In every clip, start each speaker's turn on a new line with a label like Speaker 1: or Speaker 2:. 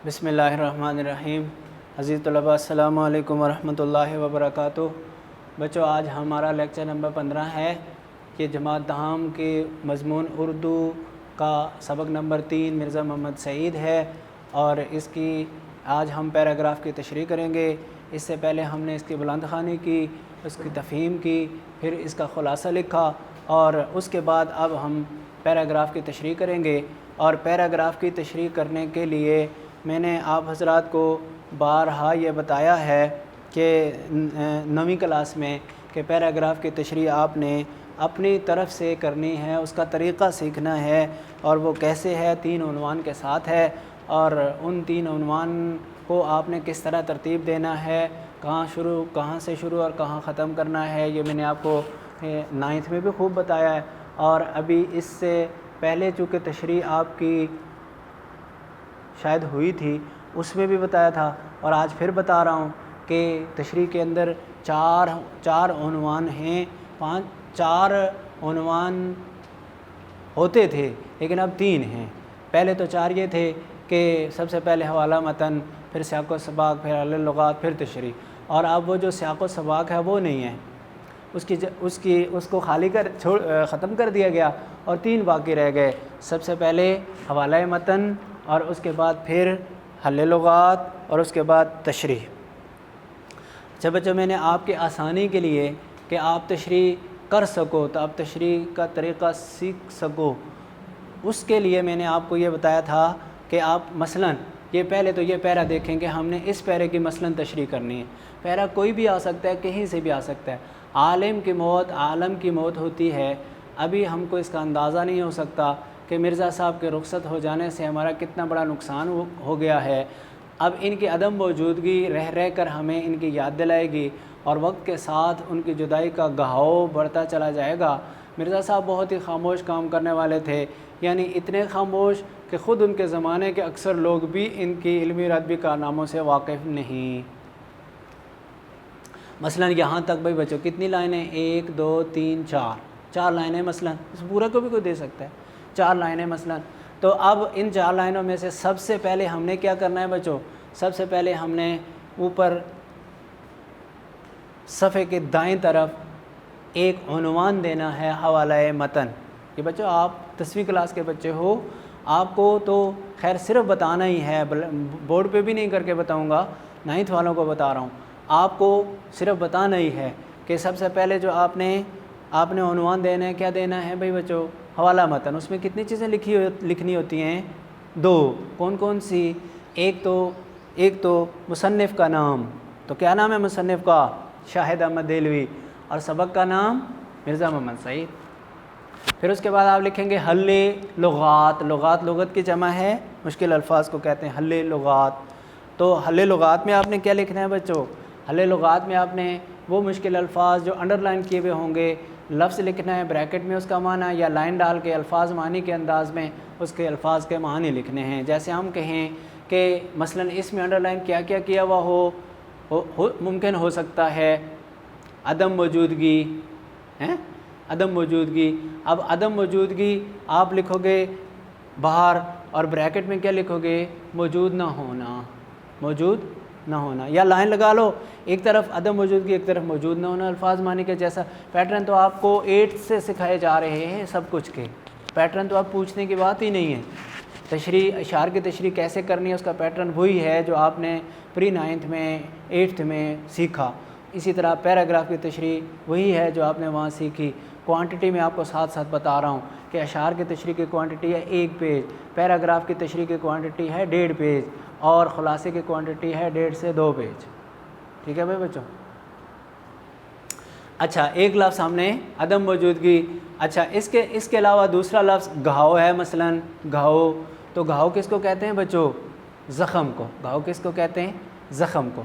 Speaker 1: بسم اللہ الرحمن الرحیم۔ عزیز طلباء السلام علیکم ورحمۃ اللہ وبرکاتہ۔ بچوں، آج ہمارا لیکچر نمبر 15 ہے کہ جماعت دہام کے مضمون اردو کا سبق نمبر 3 مرزا محمد سعید ہے، اور اس کی آج ہم پیراگراف کی تشریح کریں گے۔ اس سے پہلے ہم نے اس کی بلند خوانی کی، اس کی تفہیم کی، پھر اس کا خلاصہ لکھا، اور اس کے بعد اب ہم پیراگراف کی تشریح کریں گے۔ اور پیراگراف کی تشریح کرنے کے لیے میں نے آپ حضرات کو بارہا یہ بتایا ہے کہ 9ویں کلاس میں کہ پیراگراف کی تشریح آپ نے اپنی طرف سے کرنی ہے، اس کا طریقہ سیکھنا ہے، اور وہ کیسے ہے، 3 عنوان کے ساتھ ہے، اور ان 3 عنوان کو آپ نے کس طرح ترتیب دینا ہے، کہاں سے شروع اور کہاں ختم کرنا ہے، یہ میں نے آپ کو 9th میں بھی خوب بتایا ہے۔ اور ابھی اس سے پہلے چونکہ تشریح آپ کی شاید ہوئی تھی، اس میں بھی بتایا تھا، اور آج پھر بتا رہا ہوں کہ تشریح کے اندر چار عنوان ہیں، 4 عنوان ہوتے تھے لیکن اب 3 ہیں۔ پہلے تو 4 یہ تھے کہ سب سے پہلے حوالہ متن، پھر سیاق و سباق، پھر اہل لغات، پھر تشریح، اور اب وہ جو سیاق و سباق ہے وہ نہیں ہے، اس کو خالی ختم کر دیا گیا، اور 3 باقی رہ گئے۔ سب سے پہلے حوالہ متن، اور اس کے بعد پھر حل لغات، اور اس کے بعد تشریح۔ اچھا بچوں، میں نے آپ کے آسانی کے لیے کہ آپ تشریح کر سکو، تو آپ تشریح کا طریقہ سیکھ سکو، اس کے لیے میں نے آپ کو یہ بتایا تھا کہ آپ مثلاً یہ پہلے تو یہ پیرا دیکھیں کہ ہم نے اس پیرے کی مثلاً تشریح کرنی ہے۔ پیرا کوئی بھی آ سکتا ہے، کہیں سے بھی آ سکتا ہے۔ عالم کی موت ہوتی ہے، ابھی ہم کو اس کا اندازہ نہیں ہو سکتا کہ مرزا صاحب کے رخصت ہو جانے سے ہمارا کتنا بڑا نقصان ہو گیا ہے۔ اب ان کی عدم موجودگی رہ کر ہمیں ان کی یاد دلائے گی، اور وقت کے ساتھ ان کی جدائی کا گہاؤ بڑھتا چلا جائے گا۔ مرزا صاحب بہت ہی خاموش کام کرنے والے تھے، یعنی اتنے خاموش کہ خود ان کے زمانے کے اکثر لوگ بھی ان کی علمی اور ادبی کارناموں سے واقف نہیں۔ مثلا یہاں تک بھائی بچوں کتنی لائنیں، 1 2 3 4 لائنیں، مثلا اس پورا کو بھی کوئی دے سکتا ہے، 4 لائنیں مثلا۔ تو اب ان 4 لائنوں میں سے سب سے پہلے ہم نے کیا کرنا ہے بچوں؟ سب سے پہلے ہم نے اوپر صفحے کے دائیں طرف ایک عنوان دینا ہے، حوالہ متن۔ کہ بچوں آپ 10ویں کلاس کے بچے ہو، آپ کو تو خیر صرف بتانا ہی ہے، بورڈ پہ بھی نہیں کر کے بتاؤں گا، 9th والوں کو بتا رہا ہوں، آپ کو صرف بتانا ہی ہے کہ سب سے پہلے جو آپ نے عنوان دینا ہے، کیا دینا ہے بھائی بچوں؟ حوالہ متن۔ اس میں کتنی چیزیں لکھنی ہوتی ہیں؟ 2۔ کون کون سی؟ ایک تو مصنف کا نام، تو کیا نام ہے مصنف کا؟ شاہد احمد دہلوی، اور سبق کا نام مرزا محمد سعید۔ پھر اس کے بعد آپ لکھیں گے حل لغات۔ لغت کی جمع ہے، مشکل الفاظ کو کہتے ہیں حل لغات۔ تو حل لغات میں آپ نے کیا لکھنا ہے بچوں؟ حل لغات میں آپ نے وہ مشکل الفاظ جو انڈر لائن کیے ہوئے ہوں گے، لفظ لکھنا ہے بریکٹ میں اس کا معنی، یا لائن ڈال کے الفاظ معنی کے انداز میں اس کے الفاظ کے معنی لکھنے ہیں۔ جیسے ہم کہیں کہ مثلا اس میں انڈر لائن کیا ہوا ہو، ممکن ہو سکتا ہے عدم موجودگی، عدم موجودگی۔ اب عدم موجودگی آپ لکھو گے باہر، اور بریکٹ میں کیا لکھو گے؟ موجود نہ ہونا، یا لائن لگا لو، ایک طرف عدم موجودگی، ایک طرف موجود نہ ہونا، الفاظ معنی کے جیسا پیٹرن تو آپ کو 8 سے سکھائے جا رہے ہیں سب کچھ کے، پیٹرن تو آپ پوچھنے کی بات ہی نہیں ہے۔ تشریح، اشعار کی تشریح کیسے کرنی ہے، اس کا پیٹرن وہی ہے جو آپ نے پری 9th میں 8th میں سیکھا۔ اسی طرح پیراگراف کی تشریح وہی ہے جو آپ نے وہاں سیکھی۔ کوانٹٹی میں آپ کو ساتھ بتا رہا ہوں کہ اشعار کی تشریح کی کوانٹٹی ہے 1 پیج، پیراگراف کی تشریح کی کوانٹٹی ہے 1.5 پیج، اور خلاصے کی کوانٹٹی ہے 1.5 سے 2 پیج۔ ٹھیک ہے بھائی بچوں؟ اچھا، ایک لفظ ہم نے عدم موجودگی۔ اچھا، اس کے علاوہ دوسرا لفظ گھاؤ ہے، مثلا گھاؤ۔ تو گھاؤ کس کو کہتے ہیں بچوں؟ زخم کو۔ گھاؤ کس کو کہتے ہیں؟ زخم کو۔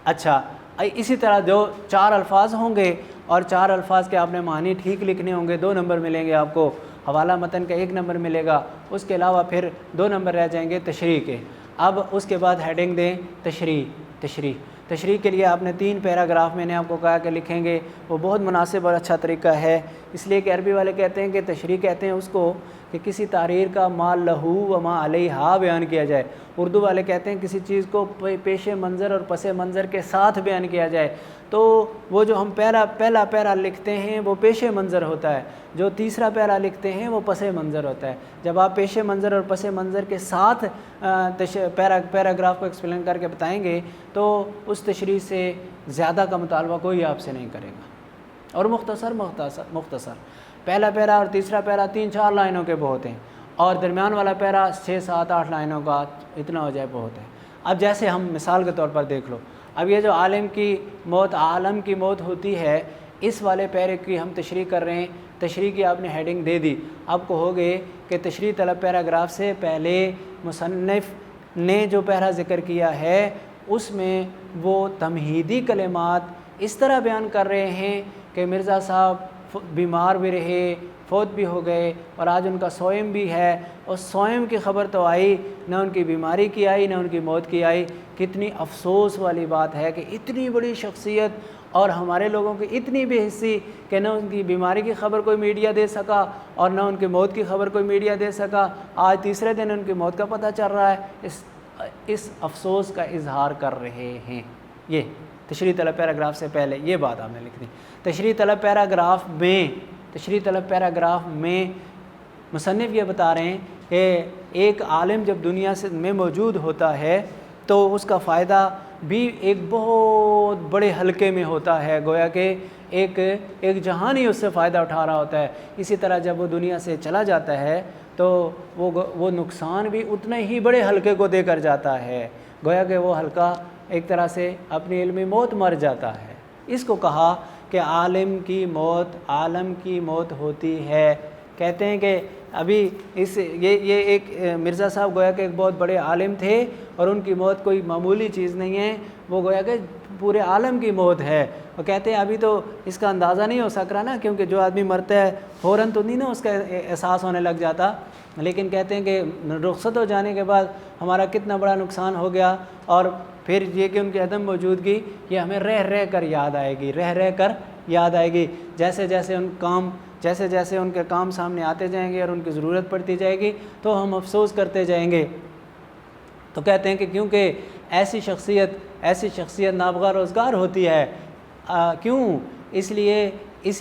Speaker 1: اچھا، اسی طرح جو 4 الفاظ ہوں گے، اور 4 الفاظ کے آپ نے معنی ٹھیک لکھنے ہوں گے، 2 نمبر ملیں گے آپ کو۔ حوالہ متن کا 1 نمبر ملے گا، اس کے علاوہ پھر 2 نمبر رہ جائیں گے تشریح کے۔ اب اس کے بعد ہیڈنگ دیں تشریح کے لیے آپ نے 3 پیراگراف میں نے آپ کو کہا کہ لکھیں گے، وہ بہت مناسب اور اچھا طریقہ ہے اس لیے کہ عربی والے کہتے ہیں کہ تشریح کہتے ہیں اس کو کہ کسی تحریر کا ما لہو و ما علیہا بیان کیا جائے. اردو والے کہتے ہیں کسی چیز کو پیش منظر اور پس منظر کے ساتھ بیان کیا جائے. تو وہ جو ہم پہلا پیرا لکھتے ہیں وہ پیش منظر ہوتا ہے، جو تیسرا پیرا لکھتے ہیں وہ پس منظر ہوتا ہے. جب آپ پیش منظر اور پس منظر کے ساتھ پیراگراف کو ایکسپلین کر کے بتائیں گے تو اس تشریح سے زیادہ کا مطالبہ کوئی آپ سے نہیں کرے گا. اور مختصر پہلا پیرا اور تیسرا پیرا 3-4 لائنوں کے بہت ہیں، اور درمیان والا پیرا 6-7-8 لائنوں کا اتنا ہو جائے بہت ہے. اب جیسے ہم مثال کے طور پر دیکھ لو، اب یہ جو عالم کی موت ہوتی ہے، اس والے پیرے کی ہم تشریح کر رہے ہیں. تشریح کی آپ نے ہیڈنگ دے دی، آپ کو ہو گئے کہ تشریح طلب پیراگراف سے پہلے مصنف نے جو پیرا ذکر کیا ہے اس میں وہ تمہیدی کلمات اس طرح بیان کر رہے ہیں کہ مرزا صاحب بیمار بھی رہے، فوت بھی ہو گئے، اور آج ان کا سوئم بھی ہے، اور سوئم کی خبر تو آئی، نہ ان کی بیماری کی آئی نہ ان کی موت کی آئی. کتنی افسوس والی بات ہے کہ اتنی بڑی شخصیت اور ہمارے لوگوں کی اتنی بے حسی کہ نہ ان کی بیماری کی خبر کوئی میڈیا دے سکا اور نہ ان کی موت کی خبر کوئی میڈیا دے سکا. آج تیسرے دن ان کی موت کا پتہ چل رہا ہے. اس افسوس کا اظہار کر رہے ہیں. یہ تشریح طلب پیراگراف سے پہلے یہ بات آپ نے لکھ دی. تشریح طلب پیراگراف میں مصنف یہ بتا رہے ہیں کہ ایک عالم جب دنیا میں موجود ہوتا ہے تو اس کا فائدہ بھی ایک بہت بڑے حلقے میں ہوتا ہے، گویا کہ ایک جہانی اس سے فائدہ اٹھا رہا ہوتا ہے. اسی طرح جب وہ دنیا سے چلا جاتا ہے تو وہ نقصان بھی اتنے ہی بڑے حلقے کو دے کر جاتا ہے، گویا کہ وہ حلقہ ایک طرح سے اپنی علمی موت مر جاتا ہے. اس کو کہا کہ عالم کی موت ہوتی ہے. کہتے ہیں کہ ابھی یہ ایک مرزا صاحب گویا کہ ایک بہت بڑے عالم تھے اور ان کی موت کوئی معمولی چیز نہیں ہے، وہ گویا کہ پورے عالم کی موت ہے. وہ کہتے ہیں ابھی تو اس کا اندازہ نہیں ہو سک رہا نا، کیونکہ جو آدمی مرتا ہے فوراً تو نہیں نا اس کا احساس ہونے لگ جاتا، لیکن کہتے ہیں کہ رخصت ہو جانے کے بعد ہمارا کتنا بڑا نقصان ہو گیا. اور پھر یہ کہ ان کی عدم موجودگی یہ ہمیں رہ کر یاد آئے گی. جیسے جیسے ان کے کام سامنے آتے جائیں گے اور ان کی ضرورت پڑتی جائے گی تو ہم افسوس کرتے جائیں گے. تو کہتے ہیں کہ کیونکہ ایسی شخصیت نابغہ روزگار ہوتی ہے. کیوں؟ اس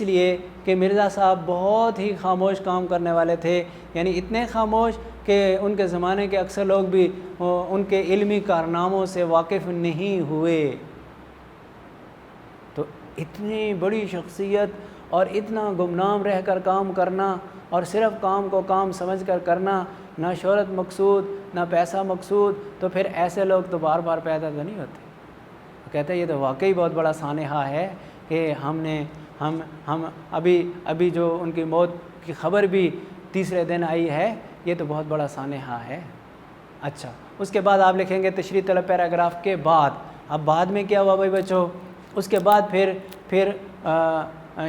Speaker 1: لیے کہ مرزا صاحب بہت ہی خاموش کام کرنے والے تھے، یعنی اتنے خاموش کہ ان کے زمانے کے اکثر لوگ بھی ان کے علمی کارناموں سے واقف نہیں ہوئے. تو اتنی بڑی شخصیت اور اتنا گمنام رہ کر کام کرنا اور صرف کام کو کام سمجھ کر کرنا، نہ شہرت مقصود نہ پیسہ مقصود، تو پھر ایسے لوگ تو بار بار پیدا تو نہیں ہوتے. کہتے ہیں یہ تو واقعی بہت بڑا سانحہ ہے کہ ہم ابھی جو ان کی موت کی خبر بھی تیسرے دن آئی ہے، یہ تو بہت بڑا سانحہ ہے. اچھا، اس کے بعد آپ لکھیں گے تشریح طلب پیراگراف کے بعد. اب بعد میں کیا ہوا بھائی بچوں؟ اس کے بعد پھر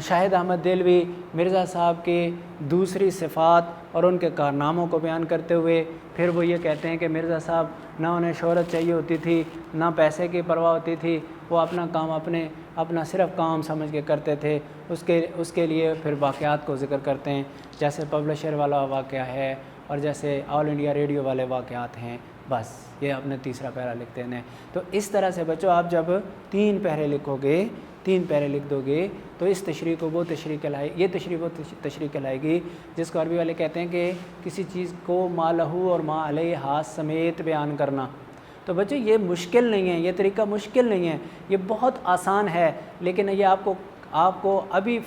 Speaker 1: شاہد احمد دہلوی مرزا صاحب کی دوسری صفات اور ان کے کارناموں کو بیان کرتے ہوئے پھر وہ یہ کہتے ہیں کہ مرزا صاحب نہ انہیں شہرت چاہیے ہوتی تھی نہ پیسے کی پرواہ ہوتی تھی، وہ اپنا کام اپنا صرف کام سمجھ کے کرتے تھے. اس کے لیے پھر واقعات کو ذکر کرتے ہیں، جیسے پبلشر والا واقعہ ہے اور جیسے آل انڈیا ریڈیو والے واقعات ہیں. بس یہ اپنے تیسرا پیرا لکھتے ہیں. تو اس طرح سے بچوں آپ جب 3 پیرے لکھ دو گے تو اس تشریح کو وہ تشریح کہلائے گی جس کو عربی والے کہتے ہیں کہ کسی چیز کو ما لہو اور ما علیہا سمیت بیان کرنا. تو بچوں یہ مشکل نہیں ہے، یہ طریقہ مشکل نہیں ہے، یہ بہت آسان ہے. لیکن یہ آپ کو ابھی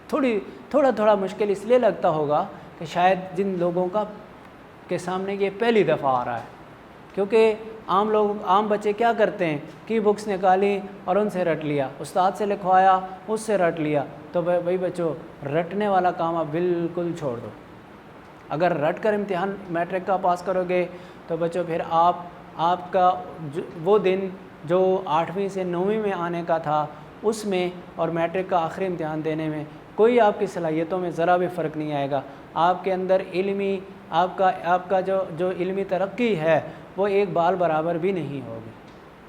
Speaker 1: تھوڑا مشکل اس لیے لگتا ہوگا کہ شاید جن لوگوں کے سامنے یہ پہلی دفعہ آ رہا ہے. کیونکہ عام بچے کیا کرتے ہیں کی بکس نکالی اور ان سے رٹ لیا، استاد سے لکھوایا اس سے رٹ لیا. تو بھائی بچوں رٹنے والا کام آپ بالکل چھوڑ دو. اگر رٹ کر امتحان میٹرک کا پاس کرو گے تو بچوں پھر آپ کا وہ دن جو 8ویں سے 9ویں میں آنے کا تھا اس میں اور میٹرک کا آخری امتحان دینے میں کوئی آپ کی صلاحیتوں میں ذرا بھی فرق نہیں آئے گا. آپ کے اندر آپ کا جو علمی ترقی ہے وہ ایک بال برابر بھی نہیں ہوگی.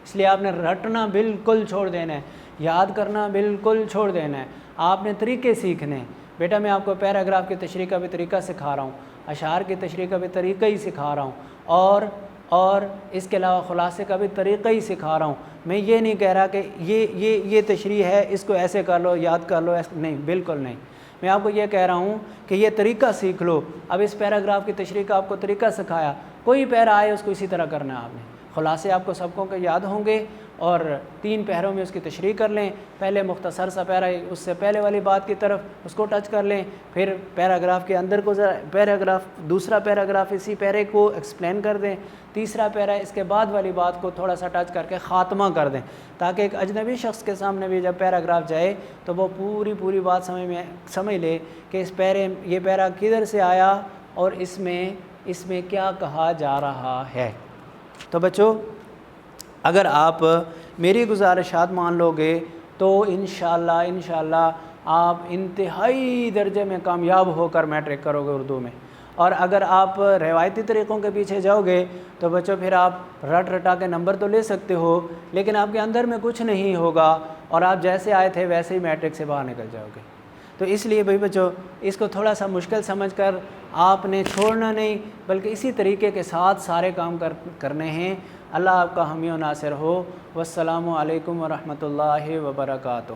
Speaker 1: اس لیے آپ نے رٹنا بالکل چھوڑ دینا ہے، یاد کرنا بالکل چھوڑ دینا ہے. آپ نے طریقے سیکھنے، بیٹا میں آپ کو پیراگراف کی تشریح کا بھی طریقہ سکھا رہا ہوں، اشعار کی تشریح کا بھی طریقہ ہی سکھا رہا ہوں، اور اس کے علاوہ خلاصے کا بھی طریقہ ہی سکھا رہا ہوں۔ میں یہ نہیں کہہ رہا کہ یہ تشریح ہے، اس کو ایسے کر لو، یاد کر لو، نہیں، بالکل نہیں۔ میں آپ کو یہ کہہ رہا ہوں کہ یہ طریقہ سیکھ لو۔ اب اس پیراگراف کی تشریح کا آپ کو طریقہ سکھایا، کوئی پیرا آئے اس کو اسی طرح کرنا ہے آپ نے۔ خلاصے آپ کو سب کو یاد ہوں گے، اور 3 پیروں میں اس کی تشریح کر لیں۔ پہلے مختصر سا پیرا، اس سے پہلے والی بات کی طرف اس کو ٹچ کر لیں، پھر پیراگراف کے اندر کو دوسرا پیراگراف اسی پیرے کو ایکسپلین کر دیں، تیسرا پیرا اس کے بعد والی بات کو تھوڑا سا ٹچ کر کے خاتمہ کر دیں، تاکہ ایک اجنبی شخص کے سامنے بھی جب پیراگراف جائے تو وہ پوری بات سمجھ لے کہ یہ پیرا کدھر سے آیا اور اس میں کیا کہا جا رہا ہے۔ تو بچوں، اگر آپ میری گزارشات مان لو گے تو انشاءاللہ آپ انتہائی درجے میں کامیاب ہو کر میٹرک کرو گے اردو میں۔ اور اگر آپ روایتی طریقوں کے پیچھے جاؤ گے تو بچوں پھر آپ رٹا کے نمبر تو لے سکتے ہو، لیکن آپ کے اندر میں کچھ نہیں ہوگا، اور آپ جیسے آئے تھے ویسے ہی میٹرک سے باہر نکل جاؤ گے۔ تو اس لیے بھائی بچوں، اس کو تھوڑا سا مشکل سمجھ کر آپ نے چھوڑنا نہیں، بلکہ اسی طریقے کے ساتھ سارے کام کرنے ہیں۔ اللہ آپ کا حامی و ناصر ہو۔ والسلام علیکم ورحمۃ اللہ وبرکاتہ۔